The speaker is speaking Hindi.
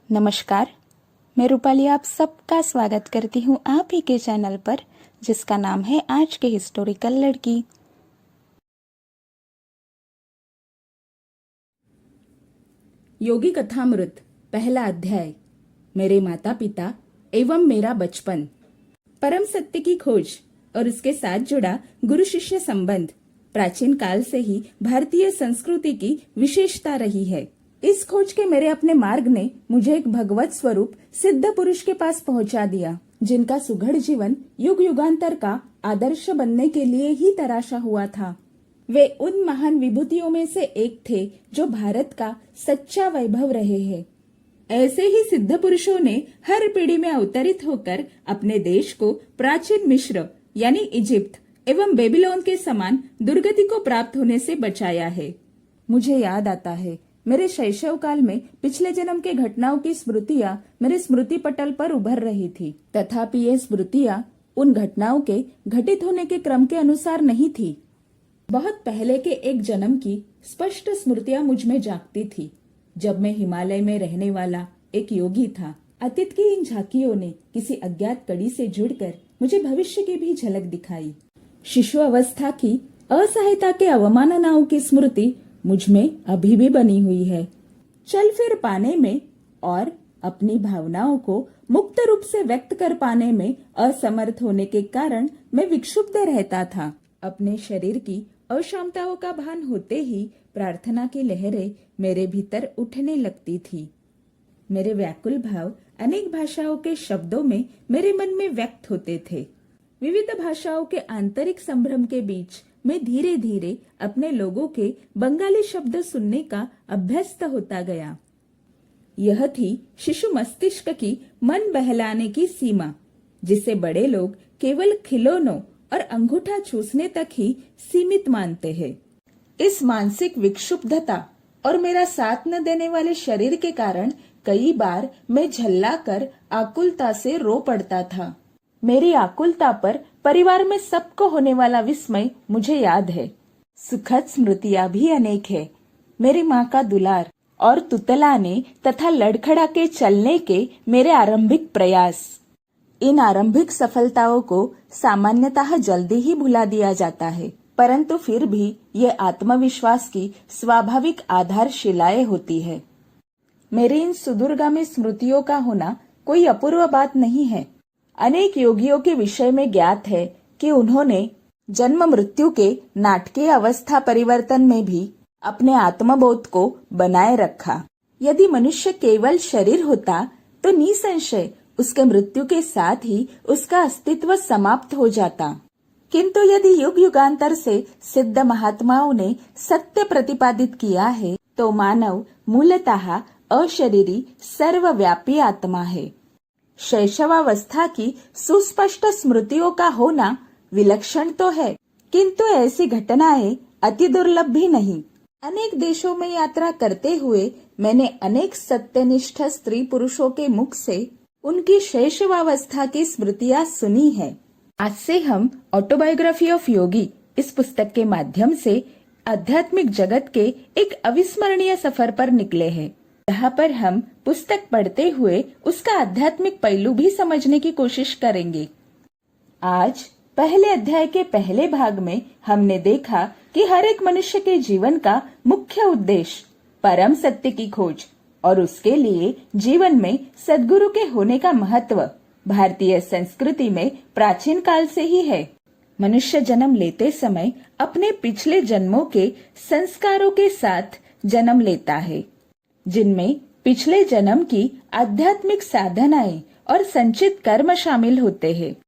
नमस्कार, मैं रूपाली आप सबका स्वागत करती हूँ आप ही के चैनल पर, जिसका नाम है आज के हिस्टोरिकल लड़की। योगी कथामृत पहला अध्याय, मेरे माता पिता एवं मेरा बचपन। परम सत्य की खोज और उसके साथ जुड़ा गुरु शिष्य संबंध प्राचीन काल से ही भारतीय संस्कृति की विशेषता रही है। इस खोज के मेरे अपने मार्ग ने मुझे एक भगवत स्वरूप सिद्ध पुरुष के पास पहुंचा दिया, जिनका सुघड़ जीवन युग युगांतर का आदर्श बनने के लिए ही तराशा हुआ था। वे उन महान विभूतियों में से एक थे जो भारत का सच्चा वैभव रहे हैं। ऐसे ही सिद्ध पुरुषों ने हर पीढ़ी में अवतरित होकर अपने देश को प्राचीन मिस्र यानी इजिप्ट एवं बेबीलोन के समान दुर्गति को प्राप्त होने से बचाया है। मुझे याद आता है, मेरे शैशव काल में पिछले जन्म के घटनाओं की स्मृतियां मेरे स्मृति पटल पर उभर रही थी। तथापि ये स्मृतियां उन घटनाओं के घटित होने के क्रम के अनुसार नहीं थी। बहुत पहले के एक जन्म की स्पष्ट स्मृतियां मुझ में जागती थी, जब मैं हिमालय में रहने वाला एक योगी था। अतीत की इन झांकियों ने किसी अज्ञात कड़ी से जुड़कर मुझे भविष्य की भी झलक दिखाई। शिशु अवस्था की असहायता के अवमाननाओं की स्मृति मुझ में अभी भी बनी हुई है। चल फिर पाने में और अपनी भावनाओं को मुक्त रूप से व्यक्त कर पाने में असमर्थ होने के कारण मैं विक्षुब्ध रहता था। अपने शरीर की अक्षमताओं का भान होते ही प्रार्थना की लहरें मेरे भीतर उठने लगती थी। मेरे व्याकुल भाव अनेक भाषाओं के शब्दों में मेरे मन में व्यक्त होते थे। विविध भाषाओं के आंतरिक संभ्रम के बीच मैं धीरे धीरे अपने लोगों के बंगाली शब्द सुनने का अभ्यस्त होता गया। यह थी शिशु मस्तिष्क की मन बहलाने की सीमा, जिसे बड़े लोग केवल खिलौनों और अंगूठा चूसने तक ही सीमित मानते हैं। इस मानसिक विक्षुब्धता और मेरा साथ न देने वाले शरीर के कारण कई बार मैं झल्लाकर आकुलता से रो पड़ता था। मेरी आकुलता पर परिवार में सबको होने वाला विस्मय मुझे याद है। सुखद स्मृतियां भी अनेक है। मेरी माँ का दुलार और तुतलाने तथा लड़खड़ा के चलने के मेरे आरंभिक प्रयास। इन आरंभिक सफलताओं को सामान्यतः जल्दी ही भुला दिया जाता है, परंतु फिर भी ये आत्मविश्वास की स्वाभाविक आधारशिलाएं होती है। मेरी इन सुदूरगामी स्मृतियों का होना कोई अपूर्व बात नहीं है। अनेक योगियों के विषय में ज्ञात है कि उन्होंने जन्म मृत्यु के नाटकीय अवस्था परिवर्तन में भी अपने आत्मबोध को बनाए रखा। यदि मनुष्य केवल शरीर होता तो निसंशय उसके मृत्यु के साथ ही उसका अस्तित्व समाप्त हो जाता। किंतु यदि युग युगांतर से सिद्ध महात्माओं ने सत्य प्रतिपादित किया है तो मानव मूलतः अशरीरी सर्वव्यापी आत्मा है। शैशवावस्था की सुस्पष्ट स्मृतियों का होना विलक्षण तो है, किंतु ऐसी घटनाएं अति दुर्लभ भी नहीं। अनेक देशों में यात्रा करते हुए मैंने अनेक सत्यनिष्ठ स्त्री पुरुषों के मुख से उनकी शैशवावस्था की स्मृतियां सुनी है। आज से हम ऑटोबायोग्राफी ऑफ योगी इस पुस्तक के माध्यम से आध्यात्मिक जगत के एक अविस्मरणीय सफर पर निकले हैं, जहाँ पर हम पुस्तक पढ़ते हुए उसका आध्यात्मिक पहलू भी समझने की कोशिश करेंगे। आज पहले अध्याय के पहले भाग में हमने देखा कि हर एक मनुष्य के जीवन का मुख्य उद्देश्य परम सत्य की खोज और उसके लिए जीवन में सद्गुरु के होने का महत्व भारतीय संस्कृति में प्राचीन काल से ही है। मनुष्य जन्म लेते समय अपने पिछले जन्मों के संस्कारों के साथ जन्म लेता है, जिनमें पिछले जन्म की आध्यात्मिक साधनाएं और संचित कर्म शामिल होते हैं।